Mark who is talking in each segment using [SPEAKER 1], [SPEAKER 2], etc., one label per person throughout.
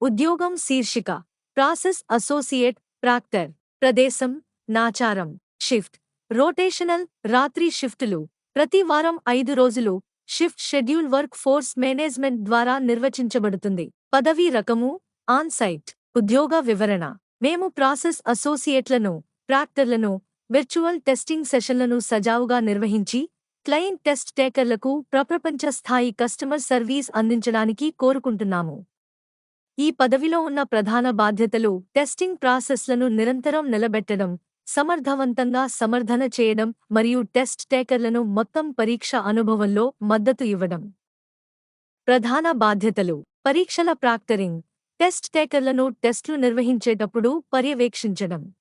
[SPEAKER 1] ఉద్యోగం శీర్షిక process associate Procter ప్రదేశం నాచారం షిఫ్ట్ రోటేషనల్ రాత్రి షిఫ్టులు ప్రతి వారం 5 రోజులు shift schedule work force management ద్వారా నిర్వచించబడుతుంది పదవీ రకము ఆన్ సైట్ ఉద్యోగ వివరణ మేము ప్రాసెస్ అసోసియేట్లను ప్రాక్టర్లను విర్చువల్ టెస్టింగ్ సెషన్లను సజావుగా నిర్వహించి క్లయింట్ టెస్ట్ టేకర్లకు ప్రపంచ స్థాయి కస్టమర్ సర్వీస్ అందించడానికి కోరుకుంటున్నాము ఈ పదవిలో ఉన్న ప్రధాన బాధ్యతలు టెస్టింగ్ ప్రాసెస్లను నిరంతరం నిలబెట్టడం సమర్థవంతంగా సమర్థన చేయడం మరియు టెస్ట్ టేకర్లను మొత్తం పరీక్ష అనుభవంలో మద్దతు ఇవ్వడం ప్రధాన బాధ్యతలు పరీక్షల ప్రాక్టరింగ్ టెస్ట్ టేకర్లను టెస్ట్లు నిర్వహించేటప్పుడు పర్యవేక్షించడం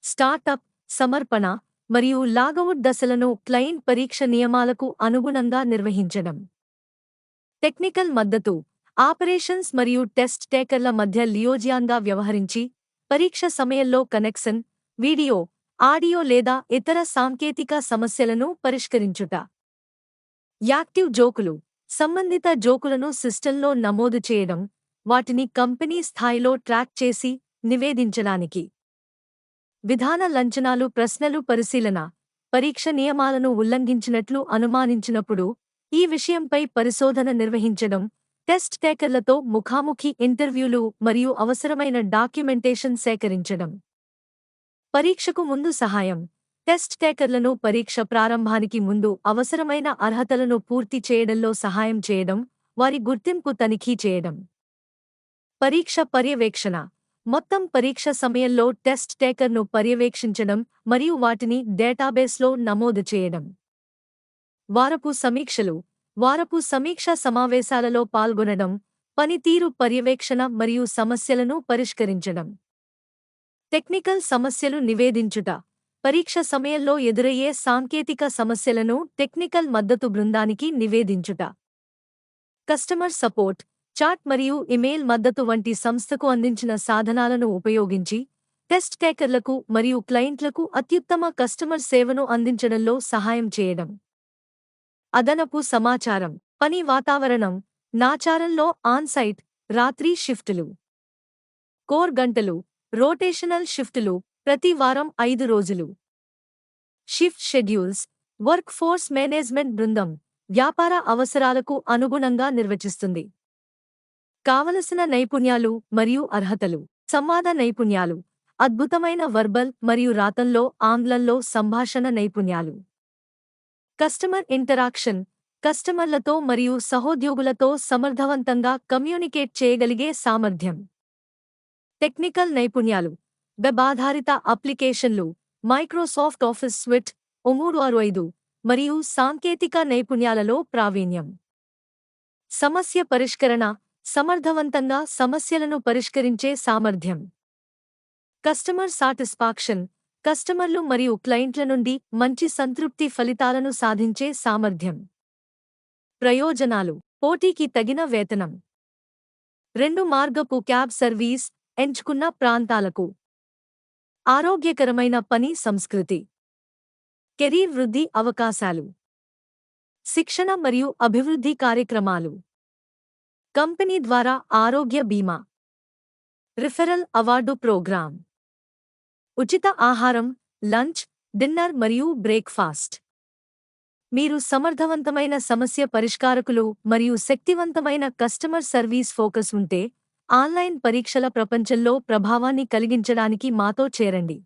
[SPEAKER 1] స్టార్టప్ సమర్పణ మరియు లాగౌట్ దశలను క్లయింట్ పరీక్ష నియమాలకు అనుగుణంగా నిర్వహించడం టెక్నికల్ మద్దతు ఆపరేషన్స్ మరియు టెస్ట్ టేకర్ల మధ్య లియోజియాన్గా వ్యవహరించి పరీక్ష సమయంలో కనెక్షన్ వీడియో ఆడియో లేదా ఇతర సాంకేతిక సమస్యలను పరిష్కరించుట యాక్టివ్ జోకులు సంబంధిత జోకులను సిస్టంలో నమోదు చేయడం వాటిని కంపెనీ స్థాయిలో ట్రాక్ చేసి నివేదించడానికి విధాన లంచనాలు ప్రశ్నలు పరిశీలన పరీక్ష నియమాలను ఉల్లంఘించినట్లు అనుమానించినప్పుడు ఈ విషయంపై పరిశోధన నిర్వహించడం టెస్ట్ టేకర్లతో ముఖాముఖి ఇంటర్వ్యూలు మరియు అవసరమైన డాక్యుమెంటేషన్ సేకరించడం పరీక్షకు ముందు సహాయం టెస్ట్ టేకర్లను పరీక్ష ప్రారంభానికి ముందు అవసరమైన అర్హతలను పూర్తి చేయడంలో సహాయం చేయడం వారి గుర్తింపు తనిఖీ చేయడం పరీక్ష పర్యవేక్షణ మొత్తం పరీక్ష సమయంలో టెస్ట్ టేకర్ను పర్యవేక్షించడం మరియు వాటిని డేటాబేస్లో నమోదు చేయడం వారపు సమీక్ష సమావేశాలలో పాల్గొనడం పనితీరు పర్యవేక్షణ మరియు సమస్యలను పరిష్కరించడం టెక్నికల్ సమస్యలు నివేదించుట పరీక్ష సమయంలో ఎదురయ్యే సాంకేతిక సమస్యలను టెక్నికల్ మద్దతు బృందానికి నివేదించుట కస్టమర్ సపోర్ట్ చాట్ మరియు ఇమెయిల్ మద్దతు వంటి సంస్థకు అందించిన సాధనాలను ఉపయోగించి టెస్ట్ టేకర్లకు మరియు క్లయింట్లకు అత్యుత్తమ కస్టమర్ సేవను అందించడంలో సహాయం చేయడం అదనపు సమాచారం పని వాతావరణం నాచారంలో ఆన్ సైట్ రాత్రి షిఫ్టులు కోర్ గంటలు రోటేషనల్ షిఫ్టులు ప్రతి వారం 5 రోజులు shift schedules work force management బృందం వ్యాపార అవసరాలకు అనుగుణంగా నిర్వచిస్తుంది కావలసిన నైపుణ్యాలు మరియు అర్హతలు సంవాద నైపుణ్యాలు అద్భుతమైన వర్బల్ మరియు రాతంలో ఆంగ్లంలో సంభాషణ నైపుణ్యాలు కస్టమర్ ఇంటరాక్షన్ కస్టమర్లతో మరియు సహోద్యోగులతో సమర్థవంతంగా కమ్యూనికేట్ చేయగలిగే సామర్థ్యం టెక్నికల్ నైపుణ్యాలు వెబ్ ఆధారిత అప్లికేషన్లు మైక్రోసాఫ్ట్ ఆఫీస్ సూట్ 365 మరియు సాంకేతిక నైపుణ్యాలలో ప్రావీణ్యం సమస్య పరిష్కరణ సమర్థవంతంగా సమస్యలను పరిష్కరించే సామర్థ్యం కస్టమర్ సాటిస్ఫాక్షన్ కస్టమర్లు మరియు క్లయింట్ల నుండి మంచి సంతృప్తి ఫలితాలను సాధించే సామర్థ్యం ప్రయోజనాలు పోటీకి తగిన వేతనం 2 మార్గపు క్యాబ్ సర్వీస్ ఎంచుకున్న ప్రాంతాలకు ఆరోగ్యకరమైన పని సంస్కృతి కెరీర్ వృద్ధి అవకాశాలు శిక్షణ మరియు అభివృద్ధి కార్యక్రమాలు కంపెనీ ద్వారా ఆరోగ్య బీమా రిఫరల్ అవార్డు ప్రోగ్రాం ఉచిత ఆహారం లంచ్ డిన్నర్ మరియు బ్రేక్ఫాస్ట్ మీరు సమర్థవంతమైన సమస్య పరిష్కారకులు మరియు శక్తివంతమైన కస్టమర్ సర్వీస్ ఫోకస్ ఉంటే ఆన్లైన్ పరీక్షల ప్రపంచంలో ప్రభావాన్ని కలిగించడానికి మాతో చేరండి